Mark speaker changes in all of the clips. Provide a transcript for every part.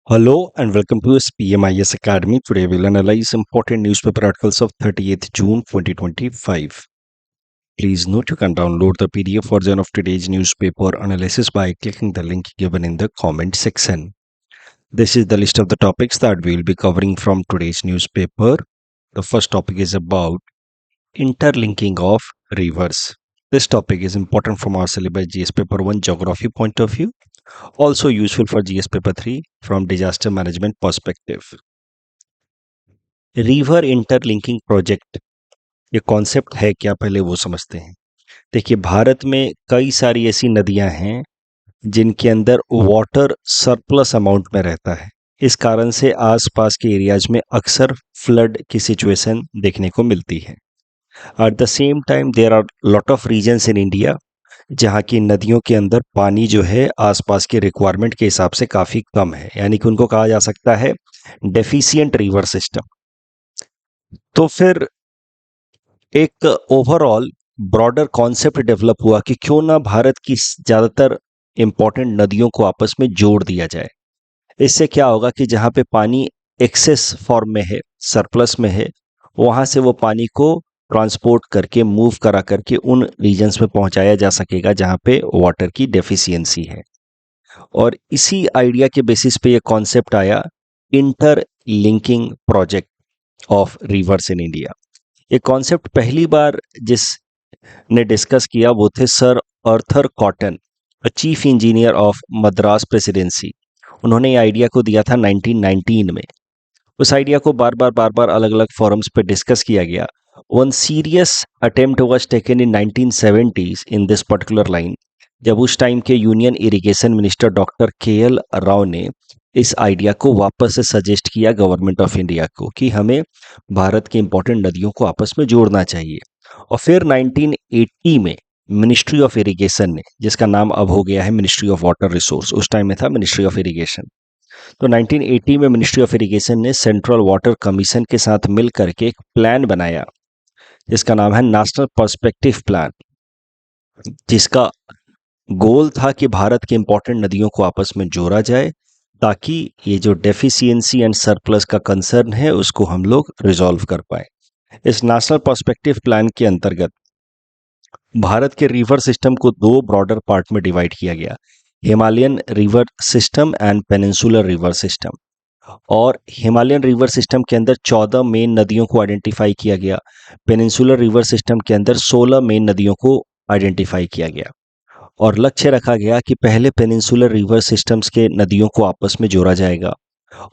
Speaker 1: Hello and welcome to SPMIS Academy. Today we'll analyze important newspaper articles of 30th June 2025. Please note you can download the PDF version of today's newspaper analysis by clicking the link given in the comment section. This is the list of the topics that we'll be covering from today's newspaper. The first topic is about interlinking of rivers. This topic is important from our syllabus GS paper 1 geography point of view. Also useful for GS paper 3 from disaster management perspective. River interlinking project ये concept है क्या, पहले वो समझते हैं। देखिए, भारत में कई सारी ऐसी नदियां हैं जिनके अंदर वाटर सरप्लस अमाउंट में रहता है। इस कारण से आसपास के एरियाज में अक्सर फ्लड की सिचुएशन देखने को मिलती है। At the same time there are lot of reasons in India जहाँ की नदियों के अंदर पानी जो है आसपास के रिक्वायरमेंट के हिसाब से काफ़ी कम है, यानी कि उनको कहा जा सकता है डेफिशिएंट रिवर सिस्टम। तो फिर एक ओवरऑल ब्रॉडर कॉन्सेप्ट डेवलप हुआ कि क्यों ना भारत की ज़्यादातर इम्पॉर्टेंट नदियों को आपस में जोड़ दिया जाए। इससे क्या होगा कि जहाँ पे पानी एक्सेस फॉर्म में है, सरप्लस में है, वहाँ से वो पानी को ट्रांसपोर्ट करके मूव करा करके उन रीजन्स में पहुँचाया जा सकेगा जहाँ पे वाटर की डेफिशिएंसी है। और इसी आइडिया के बेसिस पे ये कॉन्सेप्ट आया inter linking project of reverse in India. ये कॉन्सेप्ट पहली बार जिसने डिस्कस किया वो थे sir Arthur cotton, chief engineer of Madras presidency. उन्होंने ये आइडिया को दिया था 1919 में। उस आइडिया को बार बार अलग अलग फोरम्स पे डिस्कस किया गया। One serious attempt was taken in 1970s in this particular line, जब उस टाइम के union irrigation minister doctor KL Rao ने इस आइडिया को वापस से सजेस्ट किया गवर्नमेंट ऑफ इंडिया को कि हमें भारत के इंपॉर्टेंट नदियों को आपस में जोड़ना चाहिए। और फिर 1980 में मिनिस्ट्री ऑफ इरिगेशन ने, जिसका नाम अब हो गया है मिनिस्ट्री ऑफ वाटर रिसोर्स, उस टाइम में था मिनिस्ट्री ऑफ इरिगेशन, तो 1980 में मिनिस्ट्री ऑफ इरिगेशन ने सेंट्रल वाटर कमीशन के साथ मिल करके एक प्लान बनाया जिसका नाम है नेशनल पर्सपेक्टिव प्लान, जिसका गोल था कि भारत के इंपॉर्टेंट नदियों को आपस में जोड़ा जाए ताकि ये जो डेफिशिएंसी एंड सरप्लस का कंसर्न है उसको हम लोग रिजॉल्व कर पाए। इस नेशनल पर्सपेक्टिव प्लान के अंतर्गत भारत के रिवर सिस्टम को दो ब्रॉडर पार्ट में डिवाइड किया गया, Himalayan river system and peninsular river system. और हिमालयन रिवर सिस्टम के अंदर 14 मेन नदियों को आइडेंटिफाई किया गया, पेनिनसुलर रिवर सिस्टम के अंदर 16 मेन नदियों को आइडेंटिफाई किया गया। और लक्ष्य रखा गया कि पहले पेनिनसुलर रिवर सिस्टम्स के नदियों को आपस में जोड़ा जाएगा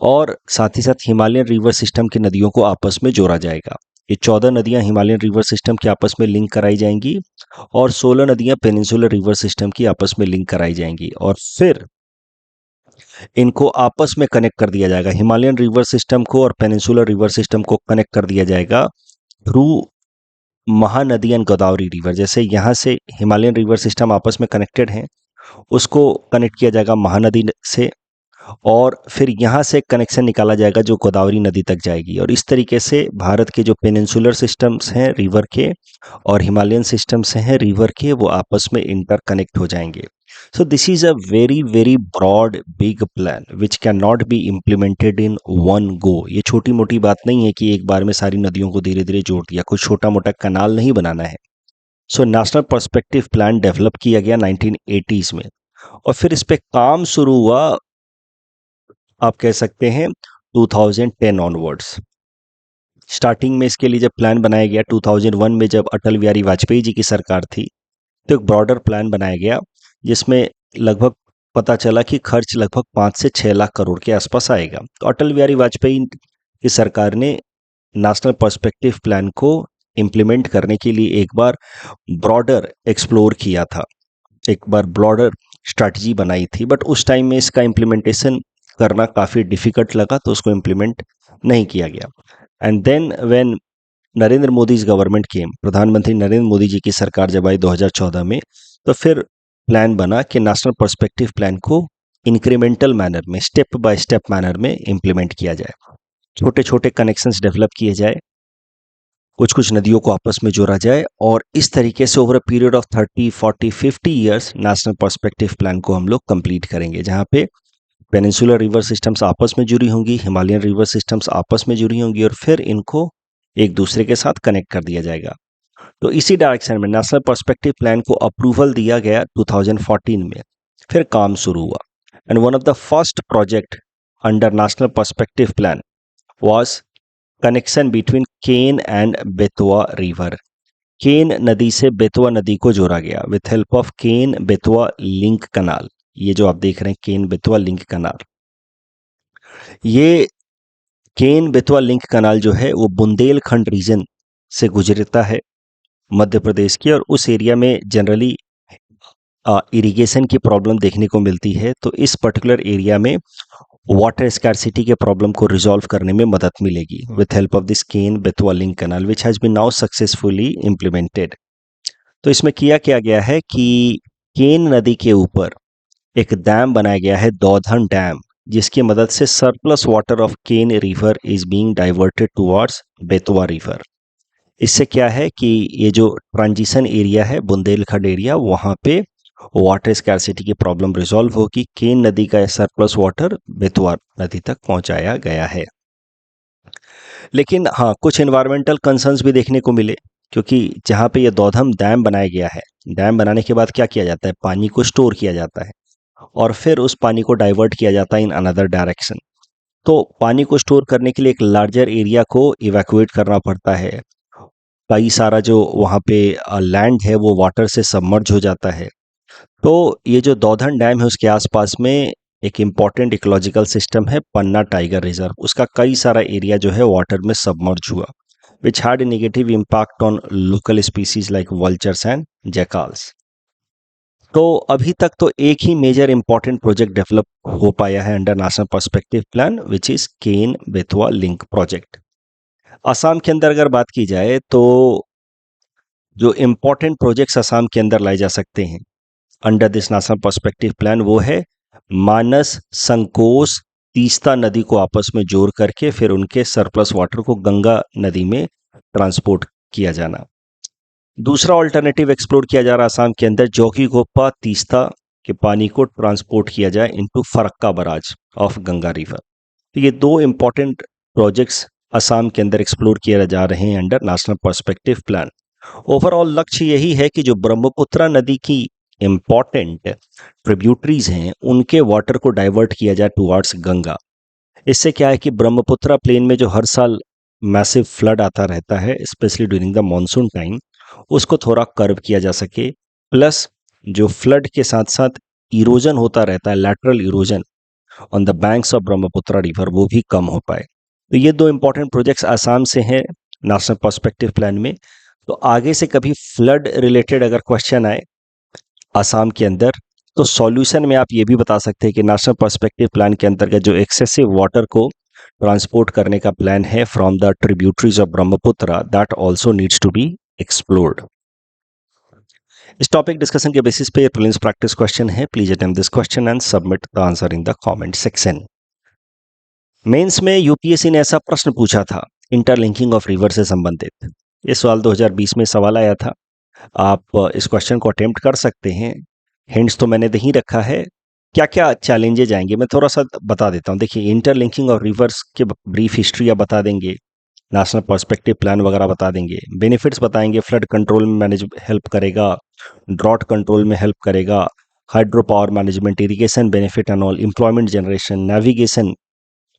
Speaker 1: और साथ ही साथ हिमालयन रिवर सिस्टम की नदियों को आपस में जोड़ा जाएगा। ये 14 नदियां हिमालयन रिवर सिस्टम के आपस में लिंक कराई जाएंगी और 16 नदियां पेनिनसुलर रिवर सिस्टम की आपस में लिंक कराई जाएंगी और फिर इनको आपस में कनेक्ट कर दिया जाएगा। हिमालयन रिवर सिस्टम को और पेनिनसुलर रिवर सिस्टम को कनेक्ट कर दिया जाएगा through Mahanadi and Godavari river. जैसे यहाँ से हिमालयन रिवर सिस्टम आपस में कनेक्टेड हैं, उसको कनेक्ट किया जाएगा महानदी से और फिर यहाँ से कनेक्शन निकाला जाएगा जो गोदावरी नदी तक जाएगी। और इस तरीके से भारत के जो पेनिनसुलर सिस्टम्स हैं रिवर के और हिमालयन सिस्टम्स हैं रिवर के, वो आपस में इंटर कनेक्ट हो जाएंगे। So this is a very broad big plan which can not be implemented in one go. ये छोटी मोटी बात नहीं है कि एक बार में सारी नदियों को धीरे धीरे जोड़ दिया, कुछ छोटा मोटा कनाल नहीं बनाना है। So national perspective plan develop किया गया 1980s में और फिर इस पे काम शुरू हुआ, आप कह सकते हैं 2010 ऑनवर्ड्स। स्टार्टिंग में इसके लिए जब प्लान बनाया गया 2001 में, जब अटल बिहारी वाजपेयी जी की सरकार थी, तो एक ब्रॉडर प्लान बनाया गया जिसमें लगभग पता चला कि खर्च लगभग 5 से 6 लाख करोड़ के आसपास आएगा। तो अटल बिहारी वाजपेयी की सरकार ने नेशनल पर्सपेक्टिव प्लान को इम्प्लीमेंट करने के लिए एक बार ब्रॉडर एक्सप्लोर किया था, एक बार ब्रॉडर स्ट्रैटेजी बनाई थी, बट उस टाइम में इसका इम्प्लीमेंटेशन करना काफ़ी डिफिकल्ट लगा तो उसको इम्प्लीमेंट नहीं किया गया। And then when Narendra Modi government came, प्रधानमंत्री नरेंद्र मोदी जी की सरकार जब आई 2014 में, तो फिर प्लान बना कि नेशनल पर्सपेक्टिव प्लान को इंक्रीमेंटल मैनर में, स्टेप बाय स्टेप मैनर में इम्प्लीमेंट किया जाए, छोटे छोटे कनेक्शंस डेवलप किए जाए, कुछ कुछ नदियों को आपस में जोड़ा जाए और इस तरीके से over a period of 30, 40, 50 years national perspective plan को हम लोग कंप्लीट करेंगे, जहाँ पे पेनिनसुलर रिवर सिस्टम्स आपस में जुड़ी होंगी, हिमालयन रिवर सिस्टम्स आपस में जुड़ी होंगी और फिर इनको एक दूसरे के साथ कनेक्ट कर दिया जाएगा। तो इसी डायरेक्शन में नेशनल पर्सपेक्टिव प्लान को अप्रूवल दिया गया 2014 में, फिर काम शुरू हुआ। And one of the first project under national perspective plan was connection between Ken and Betwa river. Ken नदी से बेतवा नदी को जोड़ा गया with help of Ken Betwa link canal. ये जो आप देख रहे हैं केन बेतवा लिंक कनाल, ये केन बेतवा लिंक कनाल जो है वो बुंदेलखंड रीजन से गुजरता है मध्य प्रदेश की, और उस एरिया में जनरली इरिगेशन की प्रॉब्लम देखने को मिलती है। तो इस पर्टिकुलर एरिया में वाटर स्कैरसिटी के प्रॉब्लम को रिजॉल्व करने में मदद मिलेगी with help of this Ken Betwa link canal which has been now successfully implemented. तो इसमें किया क्या गया है कि केन नदी के ऊपर एक डैम बनाया गया है, दौधन डैम, जिसकी मदद से surplus water of Ken river is being diverted towards Betwa river. इससे क्या है कि ये जो ट्रांजिशन एरिया है बुंदेलखंड एरिया, वहाँ पे वाटर स्कैरसिटी की प्रॉब्लम रिजॉल्व होगी। केन नदी का सरप्लस वाटर बेतवा नदी तक पहुंचाया गया है। लेकिन हाँ, कुछ एनवायरमेंटल कंसर्न्स भी देखने को मिले, क्योंकि जहाँ पे ये दौधम डैम बनाया गया है, डैम बनाने के बाद क्या किया जाता है, पानी को स्टोर किया जाता है और फिर उस पानी को डाइवर्ट किया जाता है इन अनदर डायरेक्शन। तो पानी को स्टोर करने के लिए एक लार्जर एरिया को इवैक्यूएट करना पड़ता है। कई सारा जो वहाँ पे लैंड है वो वाटर से सबमर्ज हो जाता है। तो ये जो दौधन डैम है उसके आसपास में एक इम्पॉर्टेंट इकोलॉजिकल सिस्टम है पन्ना टाइगर रिजर्व, उसका कई सारा एरिया जो है वाटर में सबमर्ज हुआ which had a negative impact on local species like vultures and jackals. तो अभी तक तो एक ही मेजर इंपॉर्टेंट प्रोजेक्ट डेवलप हो पाया है under national perspective plan which is Ken Betwa link project. Assam के अंदर अगर बात की जाए तो जो इम्पोर्टेंट प्रोजेक्ट्स असम के अंदर लाए जा सकते हैं under this national perspective plan वो है मानस, संकोस, तीस्ता नदी को आपस में जोड़ करके फिर उनके सरप्लस वाटर को गंगा नदी में ट्रांसपोर्ट किया जाना। दूसरा ऑल्टरनेटिव एक्सप्लोर किया जा रहा है असम के अंदर, जोगीघोपा तीस्ता के पानी को ट्रांसपोर्ट किया जाए into Farakka barrage of Ganga river. तो ये दो इंपॉर्टेंट प्रोजेक्ट्स असम के अंदर एक्सप्लोर किए जा रहे हैं under national perspective plan. Overall लक्ष्य यही है कि जो ब्रह्मपुत्र नदी की इंपॉर्टेंट ट्रिब्यूटरीज हैं उनके वाटर को डाइवर्ट किया जाए टुवर्ड्स गंगा। इससे क्या है कि ब्रह्मपुत्र प्लेन में जो हर साल मैसिव फ्लड आता रहता है specially during the monsoon time, उसको थोड़ा कर्व किया जा सके, प्लस जो फ्लड के साथ साथ इरोजन होता रहता है, lateral erosion on the banks of Brahmaputra river, वो भी कम हो पाए। तो ये दो इंपॉर्टेंट प्रोजेक्ट्स आसाम से हैं नेशनल पर्सपेक्टिव प्लान में। तो आगे से कभी फ्लड रिलेटेड अगर क्वेश्चन आए आसाम के अंदर तो सॉल्यूशन में आप ये भी बता सकते हैं कि नेशनल पर्सपेक्टिव प्लान के अंतर्गत जो एक्सेसिव वाटर को ट्रांसपोर्ट करने का प्लान है from the tributaries of Brahmaputra, that also needs to be explored. इस टॉपिक डिस्कशन के बेसिस पे प्रीलिम्स प्रैक्टिस क्वेश्चन है। Please attempt this question and submit the answer in the comment section. Mains में UPSC ने ऐसा प्रश्न पूछा था इंटरलिंकिंग ऑफ रिवर से संबंधित। ये सवाल 2020 में सवाल आया था। आप इस क्वेश्चन को अटेम्प्ट कर सकते हैं। हिंट्स तो मैंने दे ही रखा है। क्या क्या चैलेंजेज आएंगे मैं थोड़ा सा बता देता हूँ। देखिए, इंटरलिंकिंग ऑफ रिवर्स के ब्रीफ हिस्ट्री आप बता देंगे, नेशनल पर्सपेक्टिव प्लान वगैरह बता देंगे, बेनिफिट्स बताएंगे, फ्लड कंट्रोल में मैनेज हेल्प करेगा, ड्रॉट कंट्रोल में हेल्प करेगा, hydro power management, irrigation benefit and all, employment generation, navigation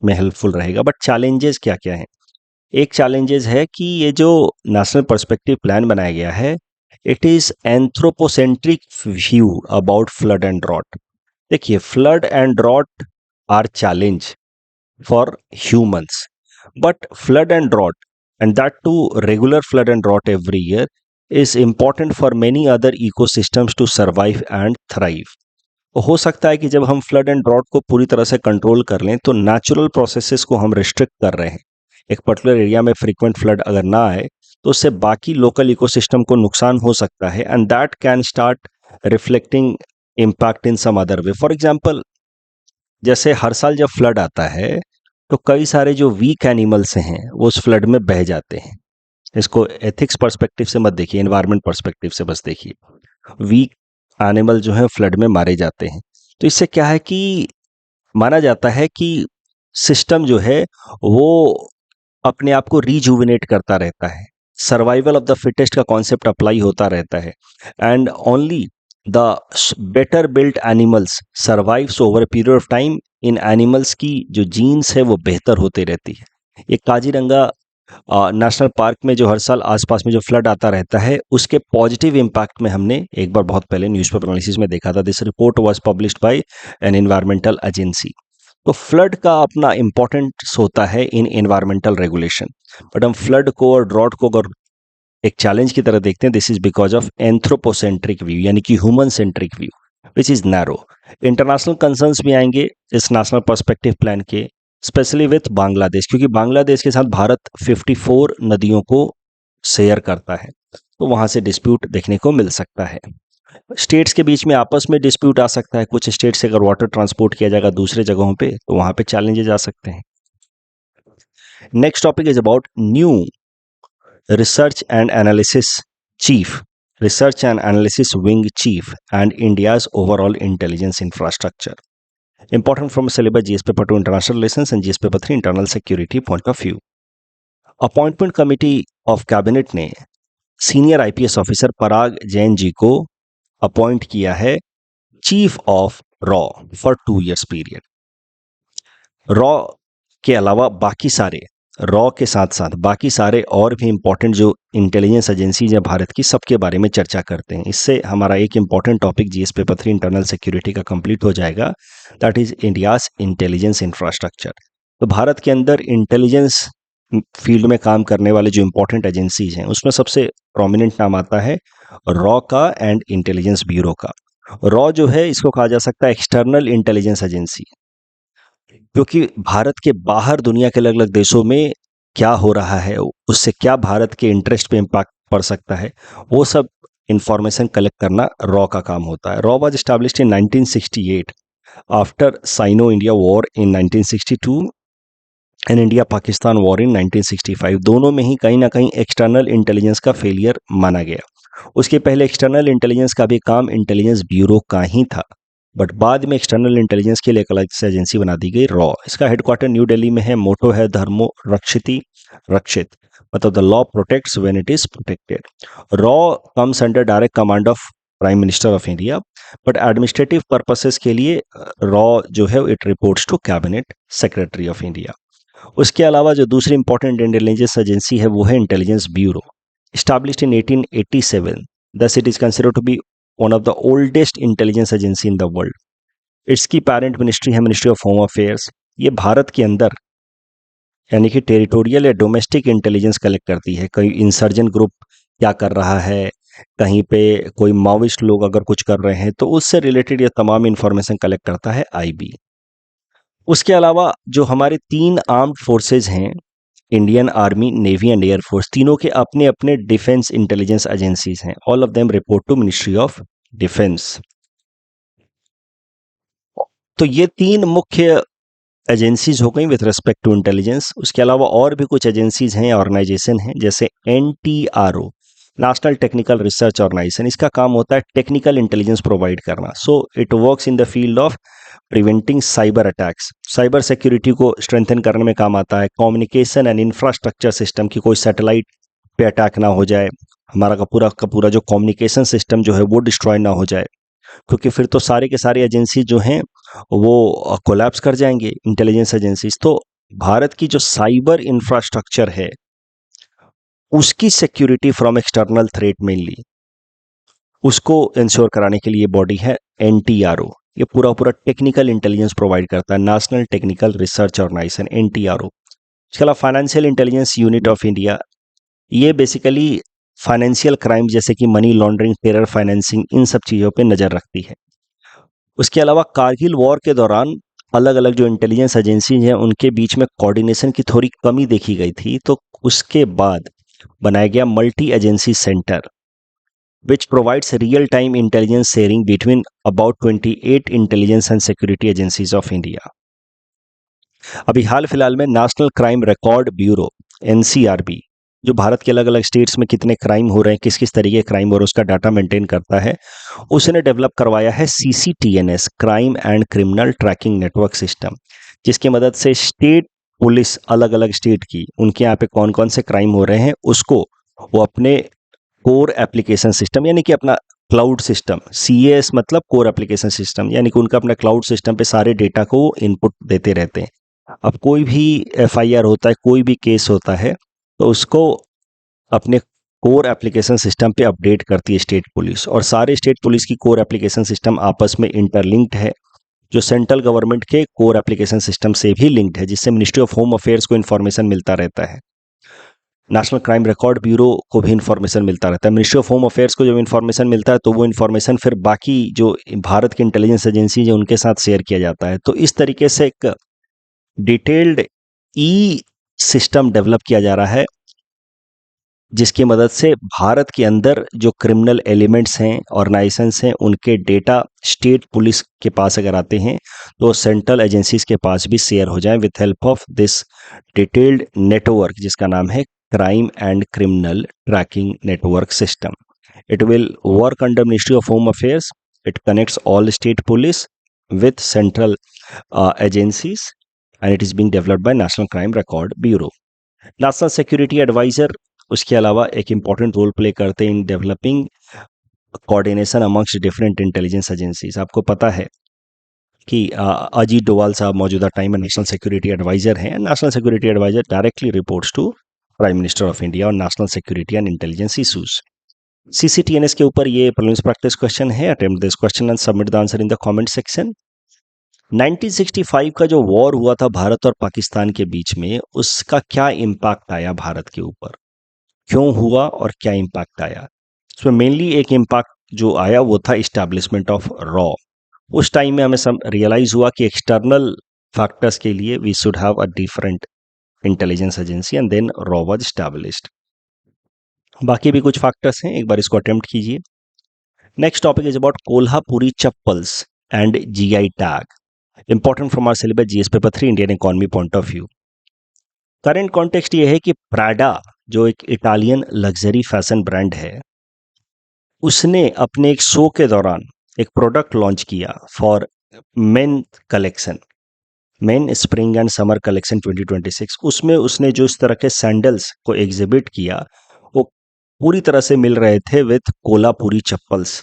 Speaker 1: में हेल्पफुल रहेगा। बट चैलेंजेस क्या क्या हैं? एक चैलेंजेस है कि ये जो नेशनल पर्सपेक्टिव प्लान बनाया गया है it is anthropocentric view about flood and drought. देखिए, flood and drought are challenge for humans, but flood and drought, and that too regular flood and drought every year, is important for many other ecosystems to survive and thrive. हो सकता है कि जब हम flood and drought को पूरी तरह से कंट्रोल कर लें तो नेचुरल प्रोसेसेस को हम रिस्ट्रिक्ट कर रहे हैं। एक पर्टिकुलर एरिया में फ्रीक्वेंट फ्लड अगर ना आए तो उससे बाकी लोकल इकोसिस्टम को नुकसान हो सकता है and that can start reflecting impact in some other way. For example, जैसे हर साल जब फ्लड आता है तो कई सारे जो वीक एनिमल्स हैं वो उस फ्लड में बह जाते हैं। इसको एथिक्स पर्सपेक्टिव से मत देखिए, एनवायरनमेंट पर्सपेक्टिव से बस देखिए। वीक एनिमल जो है फ्लड में मारे जाते हैं। तो इससे क्या है कि माना जाता है कि सिस्टम जो है वो अपने आप को रीजुविनेट करता रहता है, सर्वाइवल ऑफ द फिटेस्ट का कॉन्सेप्ट अप्लाई होता रहता है, and only the better built animals survives over period of time. In animals की जो जीन्स है वो बेहतर होते रहती है। ये काजीरंगा नेशनल पार्क में जो हर साल आसपास में जो फ्लड आता रहता है, उसके पॉजिटिव इम्पैक्ट में हमने एक बार बहुत पहले न्यूज़पेपर एनालिसिस में देखा था। This report was published by N environmental agency. तो फ्लड का अपना इम्पोर्टेंस होता है इन एनवायरमेंटल रेगुलेशन, बट हम फ्लड को और ड्रॉट को अगर एक चैलेंज की तरह देखते हैं, this is because of anthropocentric view, यानी कि human centric view which is narrow. International concerns भी आएंगे इस नेशनल पर्सपेक्टिव प्लान के, स्पेशली विथ बांग्लादेश, क्योंकि बांग्लादेश के साथ भारत 54 नदियों को शेयर करता है, तो वहां से डिस्प्यूट देखने को मिल सकता है। स्टेट्स के बीच में आपस में डिस्प्यूट आ सकता है, कुछ स्टेट से अगर वाटर ट्रांसपोर्ट किया जाएगा दूसरे जगहों पे तो वहां पे चैलेंजेस आ सकते हैं। Next topic is about new research and analysis chief, research and analysis wing cheap and India's overall intelligence infrastructure. Important from syllabus GS paper 2 international relations and GS paper 3 internal security point of view. Appointment committee of cabinet ने senior IPS officer पराग जैन जी को appoint किया है chief of raw for 2 years period. Raw के अलावा बाकी सारे, raw के साथ साथ बाकी सारे और भी इंपॉर्टेंट जो इंटेलिजेंस एजेंसीज हैं भारत की, सबके बारे में चर्चा करते हैं। इससे हमारा एक important topic GS paper 3 internal security का कंप्लीट हो जाएगा, that is India's intelligence infrastructure. तो भारत के अंदर इंटेलिजेंस फील्ड में काम करने वाले जो इंपॉर्टेंट एजेंसीज हैं उसमें सबसे प्रोमिनेंट नाम आता है रॉ का एंड इंटेलिजेंस ब्यूरो का। रॉ जो है इसको कहा जा सकता है एक्सटर्नल इंटेलिजेंस एजेंसी, क्योंकि भारत के बाहर दुनिया के अलग अलग देशों में क्या हो रहा है, उससे क्या भारत के इंटरेस्ट पे इम्पैक्ट पड़ सकता है, वो सब इंफॉर्मेशन कलेक्ट करना रॉ का काम होता है। रॉ was established in 1968 after Sino India war in 1962 and India Pakistan war in 1965। दोनों में ही कहीं ना कहीं एक्सटर्नल इंटेलिजेंस का फेलियर माना गया। उसके पहले एक्सटर्नल इंटेलिजेंस का भी काम इंटेलिजेंस ब्यूरो का ही था, बट बाद में एक्सटर्नल इंटेलिजेंस के लिए एक अलग से एजेंसी बना दी गई रॉ। इसका हेडक्वार्टर न्यू दिल्ली में है। मोटो है धर्मो रक्षिति रक्षित, मतलब the law protects when it is protected. रॉ comes under direct command of prime minister of India, but administrative purposes के लिए रॉ जो है it reports to cabinet secretary of India. उसके अलावा जो दूसरी इंपॉर्टेंट इंटेलिजेंस एजेंसी है वो है intelligence bureau, established in 1887, thus it is considered to be one of the oldest intelligence agency in the world. इसकी पेरेंट मिनिस्ट्री है ministry of home affairs. ये भारत के अंदर यानी कि टेरिटोरियल या डोमेस्टिक इंटेलिजेंस कलेक्ट करती है। कहीं इंसर्जन ग्रुप क्या कर रहा है, कहीं पे कोई माओइस्ट लोग अगर कुछ कर रहे हैं तो उससे रिलेटेड ये तमाम इंफॉर्मेशन कलेक्ट करता है आईबी। उसके अलावा जो हमारे 3 आर्म्ड फोर्सेज हैं, Indian army, navy and air force, तीनों के अपने अपने डिफेंस इंटेलिजेंस एजेंसीज हैं। All of them report to ministry of defence. तो ये 3 मुख्य एजेंसीज हो गई विथ रिस्पेक्ट टू इंटेलिजेंस। उसके अलावा और भी कुछ एजेंसीज हैं, ऑर्गेनाइजेशन हैं, जैसे NTRO, national technical research organisation. इसका काम होता है टेक्निकल इंटेलिजेंस प्रोवाइड करना। So it works in the field of preventing cyber attacks, cyber security को स्ट्रेंथन करने में काम आता है। कम्युनिकेशन एंड इंफ्रास्ट्रक्चर सिस्टम की कोई सैटेलाइट पे अटैक ना हो जाए, हमारा का पूरा जो कम्युनिकेशन सिस्टम जो है वो डिस्ट्रॉय ना हो जाए, क्योंकि फिर तो सारे के सारे एजेंसी जो हैं वो कोलैप्स कर जाएंगे इंटेलिजेंस एजेंसीज। तो भारत की जो साइबर इंफ्रास्ट्रक्चर है उसकी security from external threat mainly, उसको इंश्योर कराने के लिए बॉडी है एनटीआरओ। ये पूरा पूरा टेक्निकल इंटेलिजेंस प्रोवाइड करता है, national technical research organisation NTRO. इसके अलावा financial intelligence unit of India, ये बेसिकली फाइनेंशियल क्राइम जैसे कि मनी लॉन्ड्रिंग, टेरर फाइनेंसिंग, इन सब चीज़ों पे नज़र रखती है। उसके अलावा कारगिल वॉर के दौरान अलग अलग जो इंटेलिजेंस एजेंसी हैं उनके बीच में कोऑर्डिनेशन की थोड़ी कमी देखी गई थी, तो उसके बाद बनाया गया multi agency centre which provides real-time intelligence sharing between about 28 intelligence and security agencies of India. अभी हाल फिलहाल में national crime record bureau NCRB जो भारत के अलग अलग स्टेट्स में कितने क्राइम हो रहे हैं, किस किस तरीके के क्राइम हो रहे हैं, उसका डाटा मेंटेन करता है। उसने डेवलप करवाया है CCTNS, crime and criminal tracking network system, जिसकी मदद से स्टेट पुलिस अलग अलग स्टेट की, उनके यहाँ पे कौन कौन से क्राइम हो रहे हैं, उसको वो अपने कोर एप्लीकेशन सिस्टम यानी कि अपना क्लाउड सिस्टम, CAS मतलब कोर एप्लीकेशन सिस्टम, यानी कि उनका अपना क्लाउड सिस्टम पे सारे डेटा को इनपुट देते रहते हैं। अब कोई भी FIR होता है, कोई भी केस होता है, तो उसको अपने कोर एप्लीकेशन सिस्टम पे अपडेट करती है स्टेट पुलिस, और सारे स्टेट पुलिस की कोर एप्लीकेशन सिस्टम आपस में इंटरलिंक्ड है, जो सेंट्रल गवर्नमेंट के कोर एप्लीकेशन सिस्टम से भी लिंक्ड है, जिससे मिनिस्ट्री ऑफ होम अफेयर्स को इन्फॉर्मेशन मिलता रहता है। नेशनल क्राइम रिकॉर्ड ब्यूरो को भी इन्फॉर्मेशन मिलता रहता है। मिनिस्ट्री ऑफ होम अफेयर्स को जब इन्फॉर्मेशन मिलता है तो वो इन्फॉर्मेशन फिर बाकी जो भारत की इंटेलिजेंस एजेंसी है उनके साथ शेयर किया जाता है। तो इस तरीके से एक डिटेल्ड ई सिस्टम डेवलप किया जा रहा है, जिसकी मदद से भारत के अंदर जो क्रिमिनल एलिमेंट्स हैं, ऑर्गेनाइजेशंस हैं, उनके डेटा स्टेट पुलिस के पास अगर आते हैं तो सेंट्रल एजेंसीज के पास भी शेयर हो जाएं with help of this detailed network, जिसका नाम है crime and criminal tracking network system. It will work under Ministry of Home Affairs. It connects all state police with central agencies, and it is being developed by National Crime Record Bureau. National Security Advisor उसके अलावा एक important role play करते हैं in developing coordination amongst different intelligence agencies. आपको पता है कि अजीत डोवाल साहब मौजूदा टाइम में नेशनल सिक्योरिटी एडवाइजर हैं। National security adviser directly reports to prime minister of India और national security and intelligence issues. CCTNS के ऊपर ये प्रीलिम्स प्रैक्टिस क्वेश्चन है। Attempt this question and submit the answer in the comment section. 1965 का जो war हुआ था भारत और पाकिस्तान के बीच में, उसका क्या इम्पैक्ट आया भारत के ऊपर, क्यों हुआ और क्या इम्पैक्ट आया? उसमें मेनली एक इम्पैक्ट जो आया वो था इस्टेब्लिशमेंट ऑफ रॉ। उस टाइम में हमें रियलाइज हुआ कि एक्सटर्नल फैक्टर्स के लिए we should have a different intelligence agency and then रॉ वाज एस्टैब्लिश्ड। बाकी भी कुछ फैक्टर्स हैं, एक बार इसको अटेम्प्ट कीजिए। Next topic is about Kolhapuri chappals and GI tag, important from our syllabus GS paper 3 Indian economy point of view. Current context ये है कि प्राडा जो एक इटालियन लग्जरी फैशन ब्रांड है, उसने अपने एक शो के दौरान एक प्रोडक्ट लॉन्च किया for main collection, main spring and summer collection 2026। उसमें उसने जो इस तरह के सैंडल्स को एग्जिबिट किया वो पूरी तरह से मिल रहे थे with Kolhapuri chappals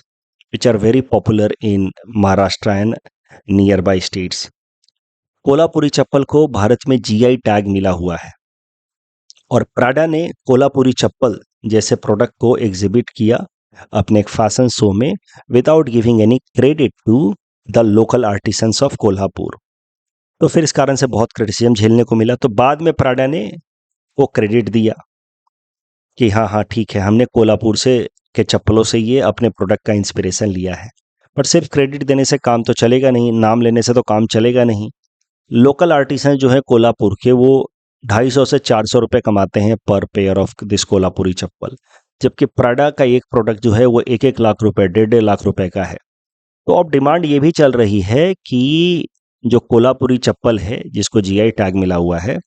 Speaker 1: which are very popular in Maharashtra and nearby states. Kolhapuri chappal को भारत में GI टैग मिला हुआ है और प्राडा ने कोल्हापुरी चप्पल जैसे प्रोडक्ट को एग्जिबिट किया अपने एक फैशन शो में without giving any credit to the local artisans of Kolhapur. तो फिर इस कारण से बहुत क्रिटिसिज्म झेलने को मिला। तो बाद में प्राडा ने वो क्रेडिट दिया कि हाँ हाँ ठीक है, हमने कोल्हापुर से के चप्पलों से ये अपने प्रोडक्ट का इंस्पिरेशन लिया है। पर सिर्फ क्रेडिट देने से काम तो चलेगा नहीं, नाम लेने से तो काम चलेगा नहीं। लोकल आर्टिसन जो है कोल्हापुर के, वो 250 से 400 रुपए कमाते हैं पर पेयर ऑफ दिस कोल्हापुरी चप्पल, जबकि प्राडा का एक प्रोडक्ट जो है वो 1-1 लाख रुपए, 1.5 लाख रुपए का है। तो अब डिमांड ये भी चल रही है कि जो कोल्हापुरी चप्पल है जिसको GI टैग मिला हुआ है,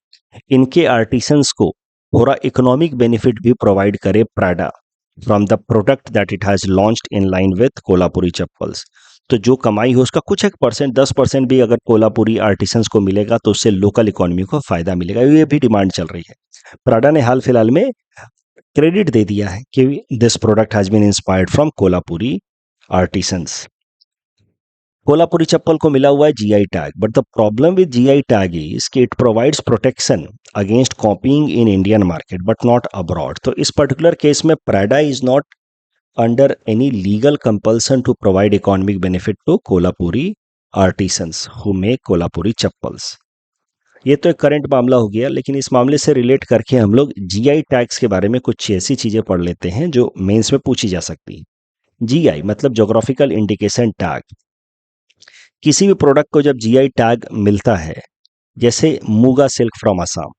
Speaker 1: इनके आर्टिसंस को थोड़ा इकोनॉमिक बेनिफिट भी प्रोवाइड करे Prada from the product that it has launched in line with Kolhapuri chappals. तो जो कमाई हो उसका कुछ एक परसेंट, 10% भी अगर कोल्हापुरी आर्टिसंस को मिलेगा तो उससे लोकल इकोनॉमी को फायदा मिलेगा। ये भी डिमांड चल रही है। प्राडा ने हाल फिलहाल में क्रेडिट दे दिया है कि this product has been inspired from Kolhapuri artisans. Kolhapuri chappal को मिला हुआ है GI tag, but the problem with GI tag is कि it provides protection against copying in Indian market but not abroad. तो इस पर्टिकुलर केस में Prada is not under any legal compulsion to provide economic benefit to Kolhapuri artisans who make Kolhapuri chappals. ये तो एक current मामला हो गया, लेकिन इस मामले से रिलेट करके हम लोग GI टैग्स के बारे में कुछ ऐसी चीजें पढ़ लेते हैं जो मेंस में पूछी जा सकती है। GI मतलब जोग्राफिकल इंडिकेशन टैग। किसी भी प्रोडक्ट को जब GI टैग मिलता है, जैसे मूगा सिल्क फ्रॉम असम,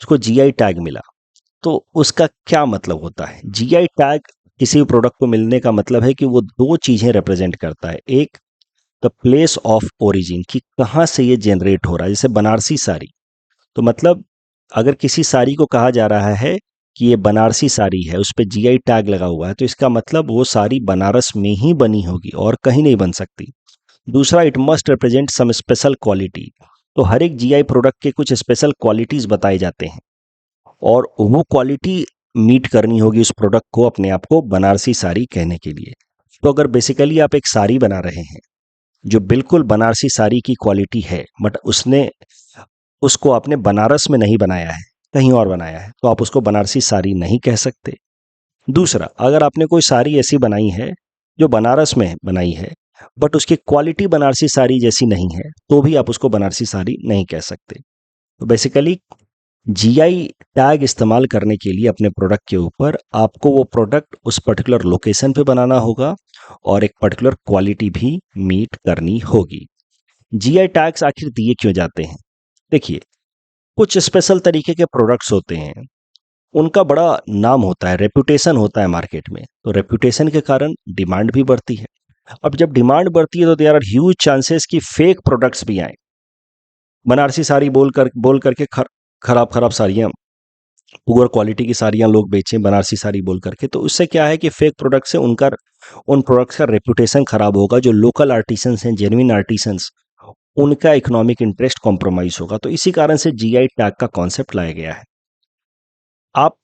Speaker 1: उसको GI टैग मिला, तो उसका क्या मतलब होता है? GI टैग किसी भी प्रोडक्ट को मिलने का मतलब है कि वो 2 चीजें रिप्रेजेंट करता है। एक, द प्लेस ऑफ ओरिजिन, कि कहाँ से ये जनरेट हो रहा है। जैसे बनारसी साड़ी, तो मतलब अगर किसी साड़ी को कहा जा रहा है कि ये बनारसी साड़ी है, उस पे जीआई टैग लगा हुआ है, तो इसका मतलब वो साड़ी बनारस में ही बनी होगी और कहीं नहीं बन सकती। दूसरा, it must represent some special quality. तो हर एक जीआई प्रोडक्ट के कुछ स्पेशल क्वालिटीज बताए जाते हैं और वो क्वालिटी मीट करनी होगी उस प्रोडक्ट को अपने आप को बनारसी साड़ी कहने के लिए। तो अगर बेसिकली आप एक साड़ी बना रहे हैं जो बिल्कुल बनारसी साड़ी की क्वालिटी है, बट उसको आपने बनारस में नहीं बनाया है, कहीं और बनाया है, तो आप उसको बनारसी साड़ी नहीं कह सकते। दूसरा, अगर आपने कोई साड़ी ऐसी बनाई है जो बनारस में बनाई है बट उसकी क्वालिटी बनारसी साड़ी जैसी नहीं है, तो भी आप उसको बनारसी साड़ी नहीं कह सकते। तो बेसिकली जीआई टैग इस्तेमाल करने के लिए अपने प्रोडक्ट के ऊपर आपको वो प्रोडक्ट उस पर्टिकुलर लोकेशन पे बनाना होगा और एक पर्टिकुलर क्वालिटी भी मीट करनी होगी। जीआई टैग्स आखिर दिए क्यों जाते हैं? देखिए, कुछ स्पेशल तरीके के प्रोडक्ट्स होते हैं, उनका बड़ा नाम होता है, रेपुटेशन होता है मार्केट में, तो रेपुटेशन के कारण डिमांड भी बढ़ती है। अब जब डिमांड बढ़ती है तो देयर आर ह्यूज चांसेस कि फेक प्रोडक्ट्स भी आए। बनारसी साड़ी बोल करके खराब खराब साड़ियाँ, पुअर क्वालिटी की साड़ियाँ लोग बेचें बनारसी साड़ी बोल करके, तो उससे क्या है कि फेक प्रोडक्ट से उन प्रोडक्ट्स का रेपुटेशन खराब होगा। जो लोकल आर्टिसंस हैं, जेन्युइन आर्टिसंस, उनका इकोनॉमिक इंटरेस्ट कॉम्प्रोमाइज होगा। तो इसी कारण से जीआई टैग का कॉन्सेप्ट लाया गया है। आप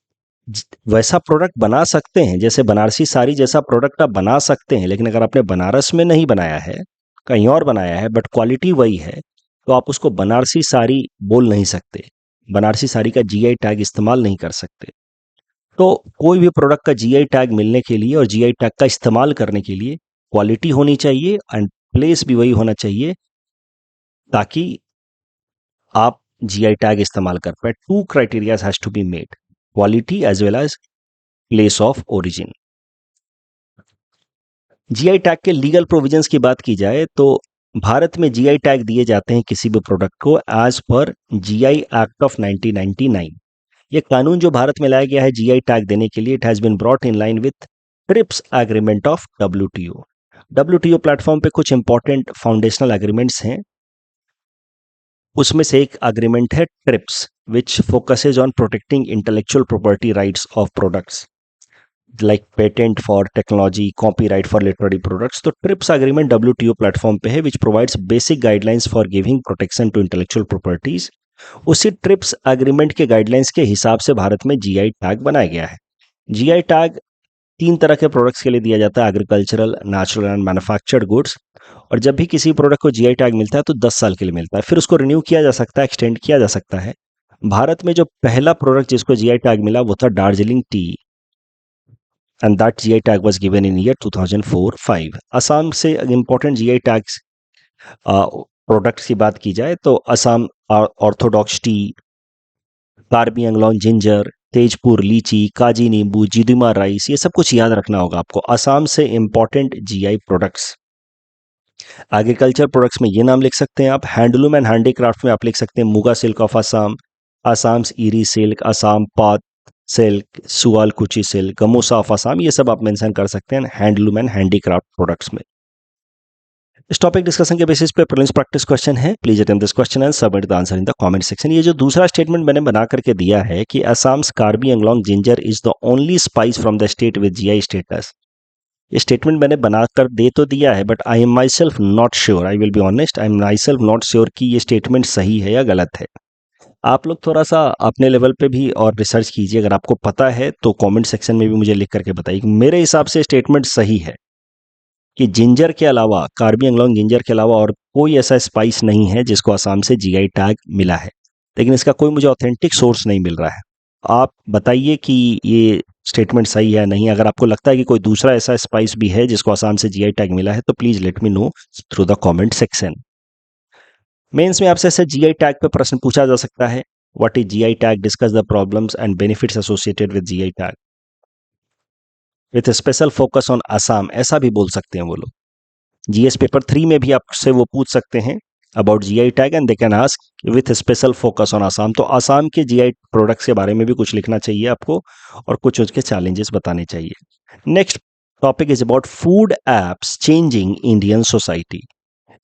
Speaker 1: वैसा प्रोडक्ट बना सकते हैं, जैसे बनारसी साड़ी जैसा प्रोडक्ट आप बना सकते हैं, लेकिन अगर आपने बनारस में नहीं बनाया है, कहीं और बनाया है, बट क्वालिटी वही है, तो आप उसको बनारसी साड़ी बोल नहीं सकते, बनारसी साड़ी का जीआई टैग इस्तेमाल नहीं कर सकते। तो कोई भी प्रोडक्ट का जीआई टैग मिलने के लिए और जीआई टैग का इस्तेमाल करने के लिए क्वालिटी होनी चाहिए एंड प्लेस भी वही होना चाहिए, ताकि आप जीआई टैग इस्तेमाल कर पाए। Two criterias has to be made, quality as well as place of origin. GI tag के लीगल प्रोविजंस की बात की जाए तो भारत में जीआई टैग दिए जाते हैं किसी भी प्रोडक्ट को as per GI act of 1999। ये कानून जो भारत में लाया गया है जीआई टैग देने के लिए, it has been brought in line with TRIPS agreement of WTO. WTO platform पे कुछ इंपॉर्टेंट फाउंडेशनल एग्रीमेंट्स हैं, उसमें से एक एग्रीमेंट है TRIPS, which focuses on protecting intellectual property rights of products like patent for technology, copyright for literary products. तो TRIPS agreement WTO platform पे है, which provides basic guidelines for giving protection to intellectual properties. उसी TRIPS agreement के guidelines के हिसाब से भारत में GI tag बनाया गया है। जीआई टैग 3 तरह के प्रोडक्ट्स के लिए दिया जाता है, agricultural, natural and manufactured goods. और जब भी किसी प्रोडक्ट को जीआई टैग मिलता है तो 10 साल के लिए मिलता है, फिर उसको रिन्यू किया जा सकता है, एक्सटेंड किया जा सकता है। भारत में जो पहला प्रोडक्ट जिसको जीआई टैग मिला वो था Darjeeling T, and that GI tag was given in year 2004-5। Assam से इंपॉर्टेंट जीआई टैग्स प्रोडक्ट्स की बात की जाए तो Assam Orthodox T, Karbi Anglong ginger, Tezpur लीची, काजी नींबू, जिदिमा राइस, ये सब कुछ याद रखना होगा आपको। असम से important GI products. Agriculture products में ये नाम लिख सकते हैं आप। हैंडलूम एंड हैंडीक्राफ्ट में आप लिख सकते हैं Muga silk of Assam, Assam's Eri silk, Assam Pat silk, सुआल कुची सिल्क, गमोसा ऑफ असम, ये सब आप मेंशन कर सकते हैं हैंडलूम एंड हैंडीक्राफ्ट प्रोडक्ट्स में। इस टॉपिक डिस्कशन के बेसिस पे प्रीलिम्स प्रैक्टिस क्वेश्चन है, please attempt this question and submit the answer in the comment section. ये जो दूसरा स्टेटमेंट मैंने बना करके दिया है कि Assam's Karbi Anglong ginger is the only spice from the state with GI status, ये स्टेटमेंट मैंने बनाकर दे तो दिया है, but I am myself not sure, I will be honest, I am myself not sure कि ये स्टेटमेंट सही है या गलत है। आप लोग थोड़ा सा अपने लेवल पे भी और रिसर्च कीजिए, अगर आपको पता है तो कमेंट सेक्शन में भी मुझे लिख करके बताइए। मेरे हिसाब से स्टेटमेंट सही है कि जिंजर के अलावा, कार्बी एंगलोंग जिंजर के अलावा और कोई ऐसा स्पाइस नहीं है जिसको असम से जीआई टैग मिला है, लेकिन इसका कोई मुझे ऑथेंटिक सोर्स नहीं मिल रहा है। आप बताइए कि ये स्टेटमेंट सही है नहीं। अगर आपको लगता है कि कोई दूसरा ऐसा स्पाइस भी है जिसको असम से जीआई टैग मिला है तो please let me know through the comment section. Mains में आपसे ऐसे जीआई टैग पे प्रश्न पूछा जा सकता है, what is GI tag, discuss the problems and benefits associated with GI tag with special focus on Assam, ऐसा भी बोल सकते हैं वो लोग। जीएस पेपर 3 में भी आपसे वो पूछ सकते हैं about GI tag and they can ask with special focus on Assam. तो असम के जीआई प्रोडक्ट्स के बारे में भी कुछ लिखना चाहिए आपको और कुछ उसके चैलेंजेस बताने चाहिए। Next topic is about food apps changing Indian society.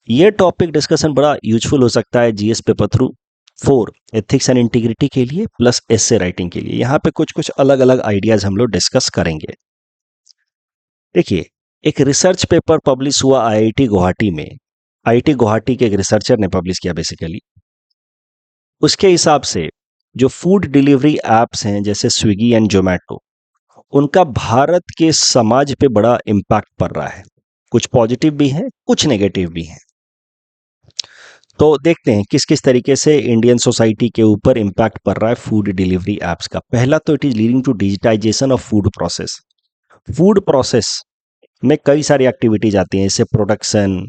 Speaker 1: ये टॉपिक डिस्कशन बड़ा यूजफुल हो सकता है GS paper through 4 ethics and integrity के लिए प्लस एसे राइटिंग के लिए। यहाँ पे कुछ कुछ अलग अलग आइडियाज हम लोग डिस्कस करेंगे। देखिए, एक रिसर्च पेपर पब्लिश हुआ आईआईटी गुवाहाटी में। आईआईटी गुवाहाटी के एक रिसर्चर ने पब्लिश किया बेसिकली। उसके हिसाब से जो फूड डिलीवरी एप्स हैं जैसे स्विगी एंड जोमेटो, उनका भारत के समाज पे बड़ा इम्पैक्ट पड़ रहा है। कुछ पॉजिटिव भी है, कुछ नेगेटिव भी है। तो देखते हैं किस किस तरीके से इंडियन सोसाइटी के ऊपर इम्पैक्ट पड़ रहा है फूड डिलीवरी एप्स का। पहला तो it is leading to digitisation of food process. Food process में कई सारी एक्टिविटीज आती हैं, जैसे production,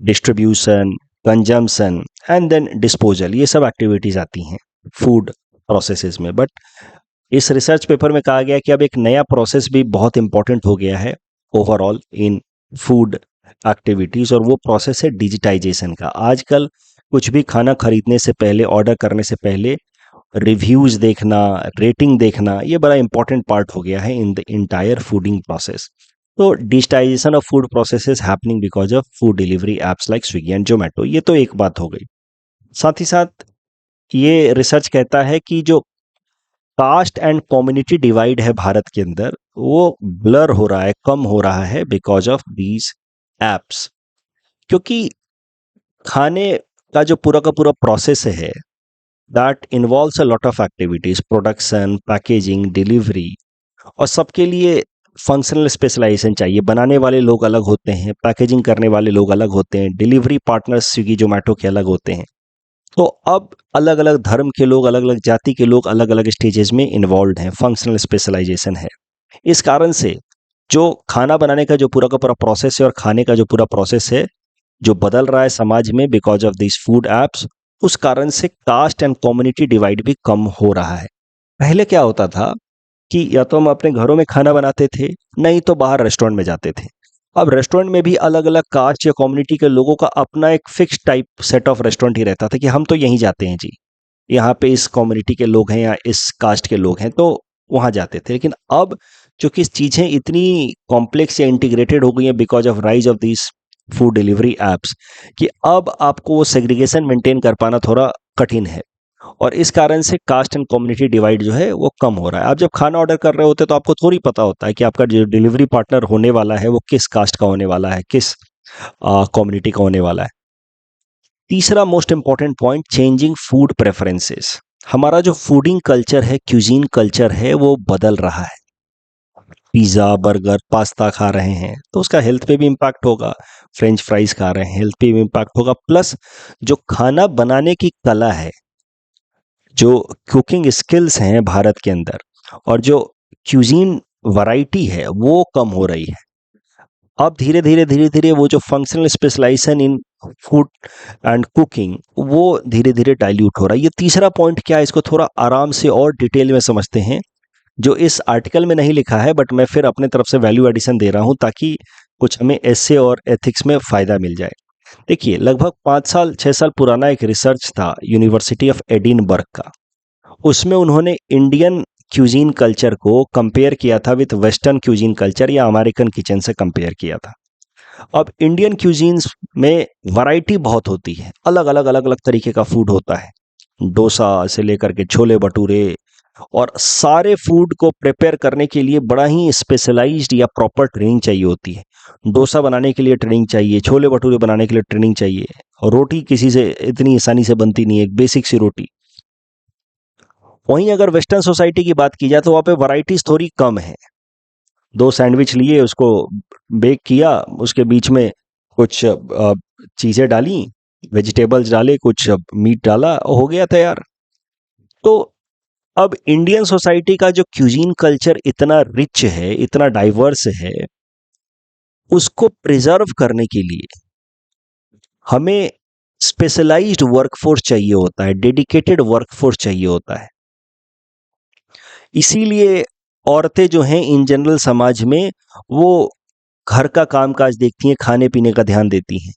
Speaker 1: distribution, consumption and then disposal. ये सब एक्टिविटीज आती हैं फूड प्रोसेसेस में। बट इस रिसर्च पेपर में कहा गया कि अब एक नया प्रोसेस भी बहुत इंपॉर्टेंट हो गया है ओवरऑल इन फूड एक्टिविटीज, और वो प्रोसेस है डिजिटाइजेशन का। आजकल कुछ भी खाना खरीदने से पहले, ऑर्डर करने से पहले रिव्यूज देखना, रेटिंग देखना, ये बड़ा इंपॉर्टेंट पार्ट हो गया है in the entire fooding process. तो digitization of food process is happening because of food delivery apps like Swiggy and Zomato. ये तो एक बात हो गई। साथ ही साथ ये रिसर्च कहता है कि जो कास्ट एंड कम्युनिटी डिवाइड है भारत के अंदर, वो ब्लर हो रहा है, कम हो रहा है बिकॉज ऑफ दीज एप्स। क्योंकि खाने का जो पूरा का पूरा प्रोसेस है, that involves a lot of activities, production, packaging, delivery, और सबके लिए फंक्शनल स्पेशलाइजेशन चाहिए। बनाने वाले लोग अलग होते हैं, पैकेजिंग करने वाले लोग अलग होते हैं, डिलीवरी पार्टनर्स स्विगी जोमेटो के अलग होते हैं। तो अब अलग अलग धर्म के लोग, अलग अलग जाति के लोग अलग अलग स्टेजेस में इन्वॉल्व हैं, फंक्शनल स्पेशलाइजेशन है। इस कारण से जो खाना बनाने का जो पूरा का पूरा प्रोसेस है और खाने का जो पूरा प्रोसेस है, जो बदल रहा है समाज में because of this food apps, उस कारण से कास्ट एंड कम्युनिटी डिवाइड भी कम हो रहा है। पहले क्या होता था कि या तो हम अपने घरों में खाना बनाते थे, नहीं तो बाहर रेस्टोरेंट में जाते थे। अब रेस्टोरेंट में भी अलग अलग कास्ट या कम्युनिटी के लोगों का अपना एक fix type set of restaurant ही रहता था कि हम तो यहीं जाते हैं जी, यहाँ पे इस कम्युनिटी के लोग हैं या इस कास्ट के लोग हैं, तो वहाँ जाते थे। लेकिन अब चूंकि चीज़ें इतनी कॉम्प्लेक्स या इंटीग्रेटेड हो गई हैं because of rise of this food delivery apps, कि अब आपको वो सेग्रीगेशन मेंटेन कर पाना थोड़ा कठिन है, और इस कारण से कास्ट एंड कम्युनिटी डिवाइड जो है वो कम हो रहा है। आप जब खाना ऑर्डर कर रहे होते तो आपको थोड़ी पता होता है कि आपका जो डिलीवरी पार्टनर होने वाला है वो किस कास्ट का होने वाला है, किस कम्युनिटी का होने वाला है। तीसरा most important point, changing food preferences. हमारा जो फूडिंग कल्चर है, क्यूजीन कल्चर है, वो बदल रहा है। पिज़्ज़ा, बर्गर, पास्ता खा रहे हैं तो उसका हेल्थ पे भी इम्पैक्ट होगा। फ्रेंच फ्राइज खा रहे हैं, हेल्थ पे भी इम्पैक्ट होगा। प्लस जो खाना बनाने की कला है, जो कुकिंग स्किल्स हैं भारत के अंदर, और जो क्यूजीन वैरायटी है, वो कम हो रही है। अब धीरे धीरे वो जो functional specialisation in food and cooking, वो धीरे धीरे डाइल्यूट हो रहा है। ये तीसरा पॉइंट क्या है, इसको थोड़ा आराम से और डिटेल में समझते हैं, जो इस आर्टिकल में नहीं लिखा है, बट मैं फिर अपने तरफ से वैल्यू एडिशन दे रहा हूं ताकि कुछ हमें एसे और एथिक्स में फायदा मिल जाए। देखिए, लगभग 5 साल 6 साल पुराना एक रिसर्च था यूनिवर्सिटी ऑफ एडिनबर्ग का। उसमें उन्होंने इंडियन क्यूजीन कल्चर को कंपेयर किया था विथ वेस्टर्न क्यूजीन कल्चर या अमेरिकन किचन से कंपेयर किया था। अब इंडियन क्यूजीन्स में वैरायटी बहुत होती है, अलग अलग अलग अलग तरीके का फूड होता है, डोसा से लेकर के छोले भटूरे, और सारे फूड को प्रिपेयर करने के लिए बड़ा ही स्पेशलाइज्ड या प्रॉपर ट्रेनिंग चाहिए होती है। डोसा बनाने के लिए ट्रेनिंग चाहिए, छोले भटूरे बनाने के लिए ट्रेनिंग चाहिए, और रोटी किसी से इतनी आसानी से बनती नहीं है, एक बेसिक सी रोटी। वहीं अगर वेस्टर्न सोसाइटी की बात की जाए तो वहाँ पे वैरायटीज थोड़ी कम है। 2 सैंडविच लिए, उसको बेक किया, उसके बीच में कुछ चीज़ें डाली, वेजिटेबल्स डाले, कुछ मीट डाला, हो गया तैयार। तो अब इंडियन सोसाइटी का जो क्यूजीन कल्चर इतना रिच है, इतना डाइवर्स है, उसको प्रिजर्व करने के लिए हमें स्पेशलाइज्ड वर्कफोर्स चाहिए होता है, डेडिकेटेड वर्कफोर्स चाहिए होता है। इसीलिए औरतें जो हैं इन जनरल समाज में, वो घर का कामकाज देखती हैं, खाने पीने का ध्यान देती हैं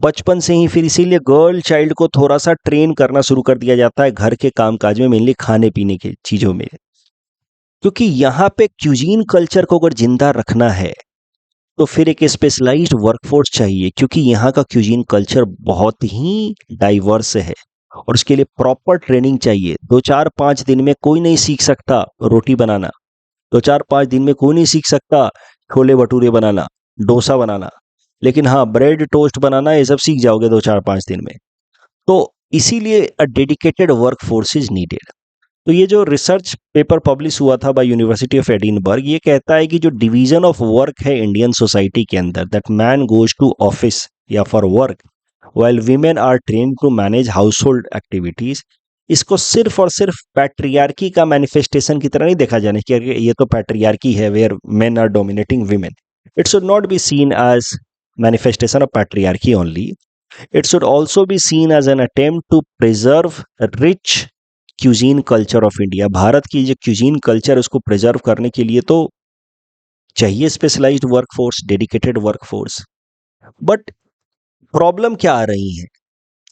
Speaker 1: बचपन से ही। फिर इसीलिए गर्ल चाइल्ड को थोड़ा सा ट्रेन करना शुरू कर दिया जाता है घर के कामकाज में, मेनली खाने पीने के चीज़ों में, क्योंकि यहाँ पे क्यूजीन कल्चर को अगर जिंदा रखना है तो फिर एक स्पेशलाइज्ड वर्कफोर्स चाहिए, क्योंकि यहाँ का क्यूजीन कल्चर बहुत ही डाइवर्स है, और उसके लिए प्रॉपर ट्रेनिंग चाहिए। 2-4-5 दिन में कोई नहीं सीख सकता रोटी बनाना, 2-4-5 दिन में कोई नहीं सीख सकता छोले भटूरे बनाना, डोसा बनाना, लेकिन हाँ ब्रेड टोस्ट बनाना ये सब सीख जाओगे 2-4-5 दिन में। तो इसीलिए a dedicated work force is needed. तो ये जो रिसर्च पेपर पब्लिश हुआ था बाय यूनिवर्सिटी ऑफ एडिनबर्ग, ये कहता है कि जो डिवीजन ऑफ वर्क है इंडियन सोसाइटी के अंदर, that man goes to office या for work while women are trained to manage household activities, इसको सिर्फ और सिर्फ पैट्रियार्की का मैनिफेस्टेशन की तरह नहीं देखा जाने कि ये तो पैट्रियार्की है where men are dominating women. It should not be seen as manifestation of patriarchy only. It should also be seen as an attempt to preserve rich cuisine culture of India. Bharat की जो cuisine culture उसको preserve करने के लिए तो चाहिए specialized workforce, dedicated workforce. But problem क्या आ रही है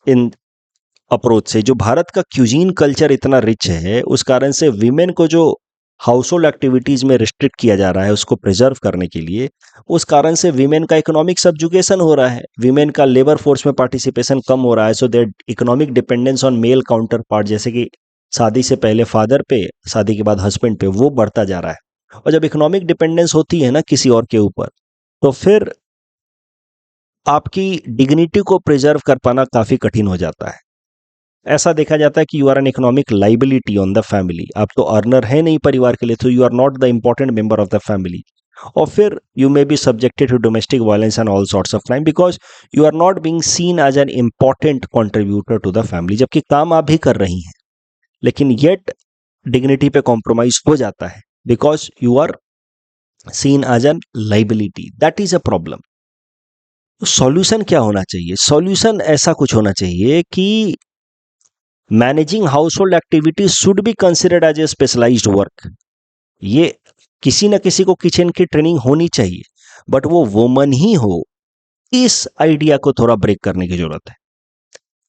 Speaker 1: इन अप्रोच से? जो भारत का क्यूजीन कल्चर इतना रिच है उस कारण से विमेन को जो हाउस होल्ड एक्टिविटीज में रिस्ट्रिक्ट किया जा रहा है उसको प्रिजर्व करने के लिए, उस कारण से विमेन का इकोनॉमिक सब्जुगेशन हो रहा है, विमेन का लेबर फोर्स में पार्टिसिपेशन कम हो रहा है। So their economic dependence on male counterpart, जैसे कि शादी से पहले फादर पे, शादी के बाद हस्बैंड पे, वो बढ़ता जा रहा है। और जब इकोनॉमिक डिपेंडेंस होती है ना किसी और के ऊपर, तो फिर आपकी डिग्निटी को प्रिजर्व कर पाना काफी कठिन हो जाता है। ऐसा देखा जाता है कि you are an economic liability on the family. आप तो अर्नर है नहीं परिवार के लिए, तो you are not the important member of the family. और फिर you may be subjected to domestic violence and all sorts of crime because you are not being seen as an important contributor to the family. जबकि काम आप भी कर रही हैं, लेकिन येट डिग्निटी पे कॉम्प्रोमाइज हो जाता है because you are seen as an liability. That is a problem. तो सॉल्यूशन क्या होना चाहिए? सॉल्यूशन ऐसा कुछ होना चाहिए कि managing household activities should be considered as a specialised work. ये किसी न किसी को किचन की ट्रेनिंग होनी चाहिए, बट वो वुमन ही हो, इस आइडिया को थोड़ा ब्रेक करने की जरूरत है।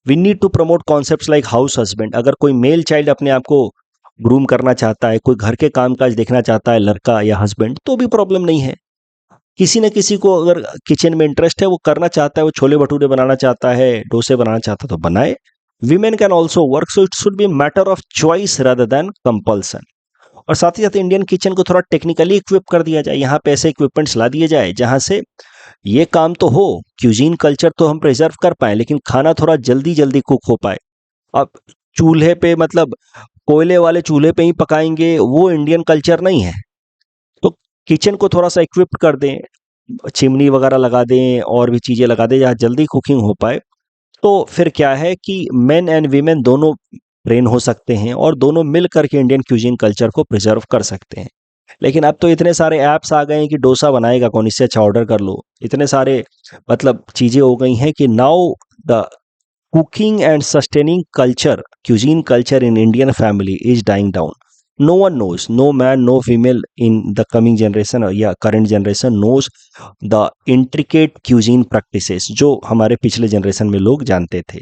Speaker 1: We need to promote concepts like house husband. अगर कोई मेल चाइल्ड अपने आप को ग्रूम करना चाहता है, कोई घर के कामकाज देखना चाहता है, लड़का या हस्बैंड, तो भी प्रॉब्लम नहीं है। किसी न किसी को अगर किचन में इंटरेस्ट है, वो करना चाहता है, वो छोले भटूरे बनाना चाहता है, डोसे बनाना चाहता है, तो बनाए। Women can also work, so it should be matter of choice rather than compulsion. और साथ ही साथ इंडियन किचन को थोड़ा टेक्निकली इक्विप कर दिया जाए, यहाँ पे ऐसे इक्विपमेंट्स ला दिए जाए जहाँ से ये काम तो हो, क्यूजीन कल्चर तो हम प्रिजर्व कर पाए, लेकिन खाना थोड़ा जल्दी जल्दी कुक हो पाए। अब चूल्हे पे, मतलब कोयले वाले चूल्हे पे ही पकाएंगे, वो इंडियन कल्चर नहीं है। तो किचन को थोड़ा सा इक्विप्ड कर दें, चिमनी वगैरह लगा दें और भी चीज़ें लगा दें जहाँ जल्दी कुकिंग हो पाए, तो फिर क्या है कि मेन एंड वीमेन दोनों ट्रेन हो सकते हैं और दोनों मिल करके इंडियन क्यूजिन कल्चर को प्रिजर्व कर सकते हैं। लेकिन अब तो इतने सारे ऐप्स आ गए हैं कि डोसा बनाएगा कौन, इससे अच्छा ऑर्डर कर लो। इतने सारे मतलब चीज़ें हो गई हैं कि now the cooking and sustaining culture, cuisine culture in Indian family is dying down. No one knows, no man, no female in the coming generation or current generation knows the intricate cuisine practices जो हमारे पिछले generation में लोग जानते थे।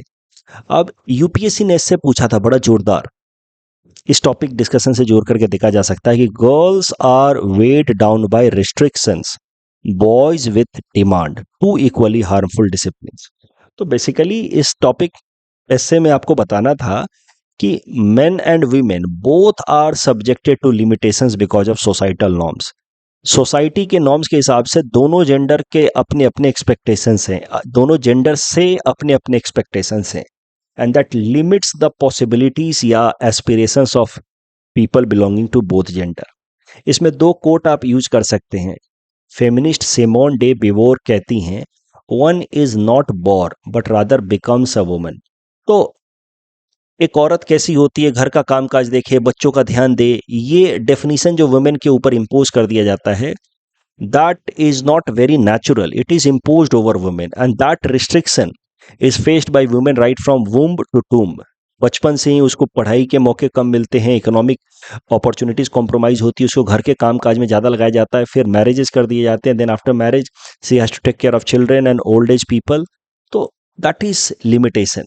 Speaker 1: अब UPSC ने इससे पूछा था बड़ा जोरदार, इस टॉपिक डिस्कशन से जोड़ करके देखा जा सकता है कि girls are weighed down by restrictions, boys with demand, to equally harmful discipline. तो बेसिकली इस टॉपिक ऐसे में आपको बताना था कि men and women both are subjected to limitations because of societal norms. Society के नॉर्म्स के हिसाब से दोनों जेंडर के अपने अपने एक्सपेक्टेशंस हैं, दोनों जेंडर से अपने अपने एक्सपेक्टेशंस हैं, and that limits the possibilities या aspirations of people belonging to both gender. इसमें दो कोट आप यूज कर सकते हैं। फेमिनिस्ट सिमोन डे बिवोर कहती हैं, one is not bore but rather becomes a woman. तो एक औरत कैसी होती है, घर का कामकाज देखे, बच्चों का ध्यान दे, ये डेफिनेशन जो वुमेन के ऊपर इम्पोज कर दिया जाता है, that is not very natural, it is imposed over women and that restriction is faced by women right from womb to tomb. बचपन से ही उसको पढ़ाई के मौके कम मिलते हैं, इकोनॉमिक अपॉर्चुनिटीज कॉम्प्रोमाइज होती है, उसको घर के काम काज में ज़्यादा लगाया जाता है, फिर मैरिजेस कर दिए जाते हैं, then after marriage she has to take care of children and old age people. तो that is limitation.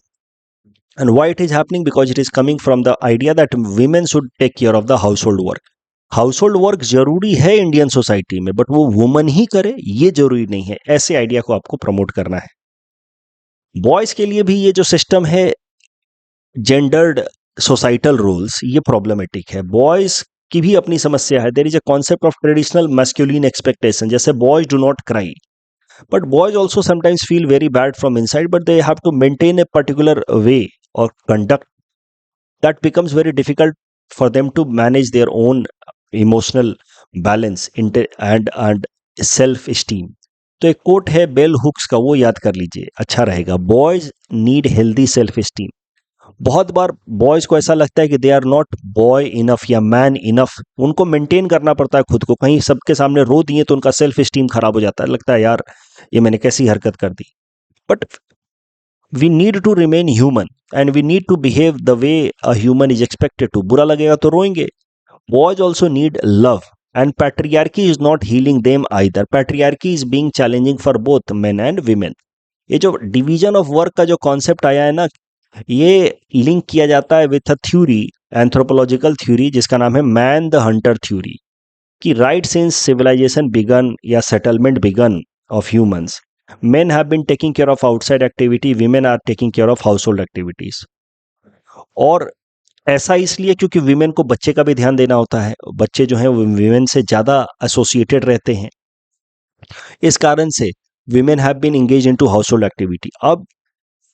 Speaker 1: And why it is happening? Because it is coming from the idea that women should take care of the household work. Household work जरूरी है Indian society में, but वो woman ही करे ये जरूरी नहीं है। ऐसे आइडिया को आपको प्रमोट करना है। बॉयज के लिए भी ये जो सिस्टम है जेंडर्ड सोसाइटल रोल्स, ये प्रॉब्लमेटिक है। बॉयज की भी अपनी समस्या है। There is a concept of traditional masculine expectation, जैसे boys do not cry, but boys also sometimes feel very bad from inside, but they have to maintain a particular way or conduct that becomes very difficult for them to manage their own emotional balance and self esteem. तो एक coat है bell hooks का, वो याद कर लीजिए, अच्छा रहेगा। Boys need healthy self esteem. बहुत बार बॉयज को ऐसा लगता है कि they are not boy enough या मैन इनफ, उनको मेंटेन करना पड़ता है खुद को। कहीं सबके सामने रो दिए तो उनका सेल्फ एस्टीम खराब हो जाता है, लगता है यार ये मैंने कैसी हरकत कर दी। But we need to remain human and we need to behave the way a human is expected to. बुरा लगेगा तो रोएंगे। Boys also need love and patriarchy is not healing them either. Patriarchy is being challenging for both men and women. ये जो division of work का जो concept आया है ना, ये लिंक किया जाता है with a theory, anthropological theory, जिसका नाम है मैन द हंटर थ्योरी। कि राइट सिंस सिविलाइजेशन बिगन या settlement began of humans, men have been taking care of outside activity, women are taking care of household activities। और ऐसा इसलिए क्योंकि women को बच्चे का भी ध्यान देना होता है, बच्चे जो हैं वो विमेन से ज़्यादा एसोसिएटेड रहते हैं। इस कारण से women have been engage into household activity. अब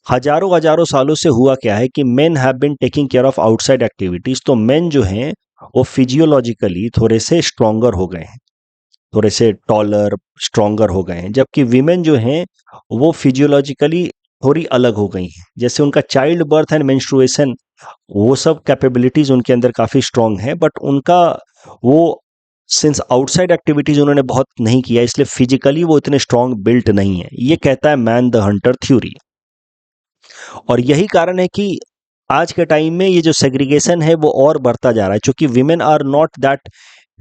Speaker 1: हजारों हजारों सालों से हुआ क्या है कि men have been taking care of outside activities, तो मेन जो हैं वो फिजियोलॉजिकली थोड़े से स्ट्रोंगर हो गए हैं, थोड़े से टॉलर स्ट्रोंगर हो गए हैं, जबकि वीमेन जो हैं वो फिजियोलॉजिकली थोड़ी अलग हो गई हैं। जैसे उनका चाइल्ड बर्थ एंड मेंस्ट्रुएशन, वो सब कैपेबिलिटीज उनके अंदर काफ़ी स्ट्रांग है, बट उनका वो सिंस आउटसाइड एक्टिविटीज उन्होंने बहुत नहीं किया, इसलिए फिजिकली वो इतने स्ट्रांग बिल्ट नहीं है। ये कहता है मैन द हंटर थ्योरी। और यही कारण है कि आज के टाइम में ये जो सेग्रीगेशन है वो और बढ़ता जा रहा है, क्योंकि women are not that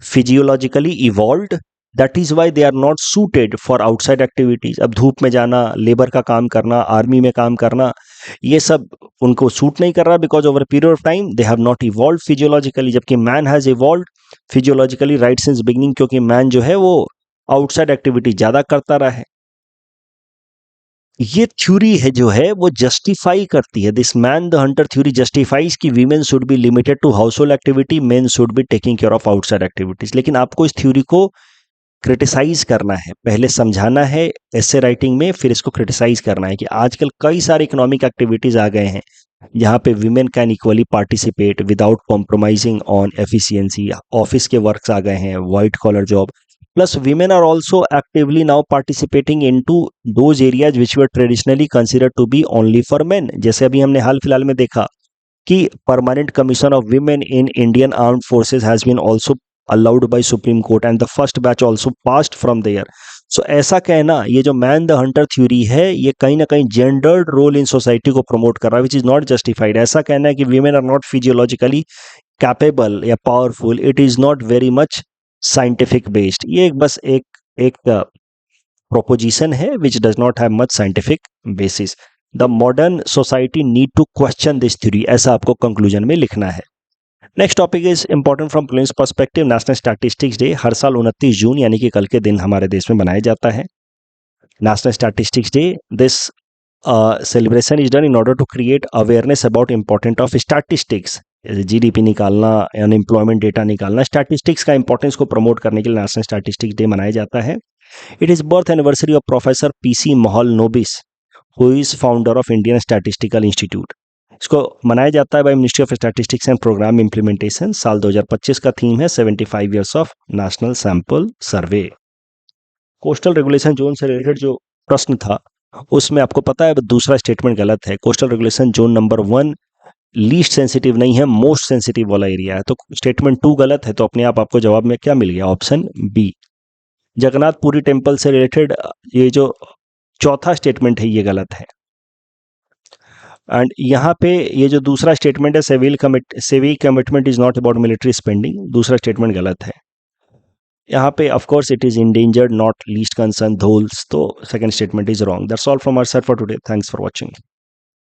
Speaker 1: physiologically evolved, that is why they are not suited for outside activities. अब धूप में जाना, लेबर का काम करना, आर्मी में काम करना, ये सब उनको सूट नहीं कर रहा, because over period of time they have not evolve physiologically. जबकि man has evolve physiologically right since beginning, क्योंकि मैन जो है वो आउटसाइड एक्टिविटी ज्यादा करता रहा है। ये थ्योरी है जो है वो जस्टिफाई करती है, this man the hunter theory justifies कि women should be limited to household activity, men should be taking care of outside activities. लेकिन आपको इस थ्योरी को क्रिटिसाइज करना है, पहले समझाना है ऐसे राइटिंग में, फिर इसको क्रिटिसाइज करना है कि आजकल कई सारे इकोनॉमिक एक्टिविटीज आ गए हैं जहाँ पे women can equally participate without compromising on efficiency. Office के वर्क्स आ गए हैं, white collar job, plus women are also actively now participating into those areas which were traditionally considered to be only for men। जैसे अभी हमने हाल फिलहाल में देखा कि permanent commission of women in Indian Armed Forces has been also allowed by Supreme Court and the first batch also passed from there। So ऐसा कहना, ये जो मैन द हंटर थ्योरी है, ये कहीं ना कहीं जेंडर्ड रोल इन सोसाइटी को प्रमोट कर रहा है, विच इज नॉट जस्टिफाइड। ऐसा कहना है कि women are not physiologically capable या powerful, it is not very much scientific based. ये बस एक प्रोपोजिशन है which does not have much scientific basis. The modern society need to question this theory, ऐसा आपको कंक्लूजन में लिखना है। Next topic is important from plains perspective, national statistics day. हर साल 29 जून यानी कि कल के दिन हमारे देश में मनाया जाता है national statistics day. This celebration is done in order to create awareness about important of statistics. GDP निकालना, अनएम्प्लॉयमेंट डेटा निकालना, स्टैटिस्टिक्स का इंपॉर्टेंस को प्रमोट करने के लिए नेशनल स्टैटिस्टिक्स डे मनाया जाता है। It is birth anniversary of professor PC Mahalanobis, who is founder of Indian statistical institute. इसको मनाया जाता है by ministry of statistics and programme implementation. साल 2025 का थीम है 75 years of national sample survey. Coastal regulation zone से रिलेटेड जो प्रश्न था उसमें आपको पता है दूसरा स्टेटमेंट गलत है। Coastal regulation zone number 1 least sensitive नहीं है, मोस्ट सेंसिटिव वाला एरिया है, तो स्टेटमेंट 2 गलत है। तो अपने आप आपको जवाब में क्या मिल गया? Option B. जगन्नाथपुरी टेम्पल से रिलेटेड ये जो चौथा स्टेटमेंट है ये गलत है। एंड यहाँ पे ये जो दूसरा स्टेटमेंट है civil commitment is not about military spending, दूसरा स्टेटमेंट गलत है। यहाँ पे of course it is endangered not least concern dholes, तो second statement is wrong. That's all from our side for today. Thanks for watching.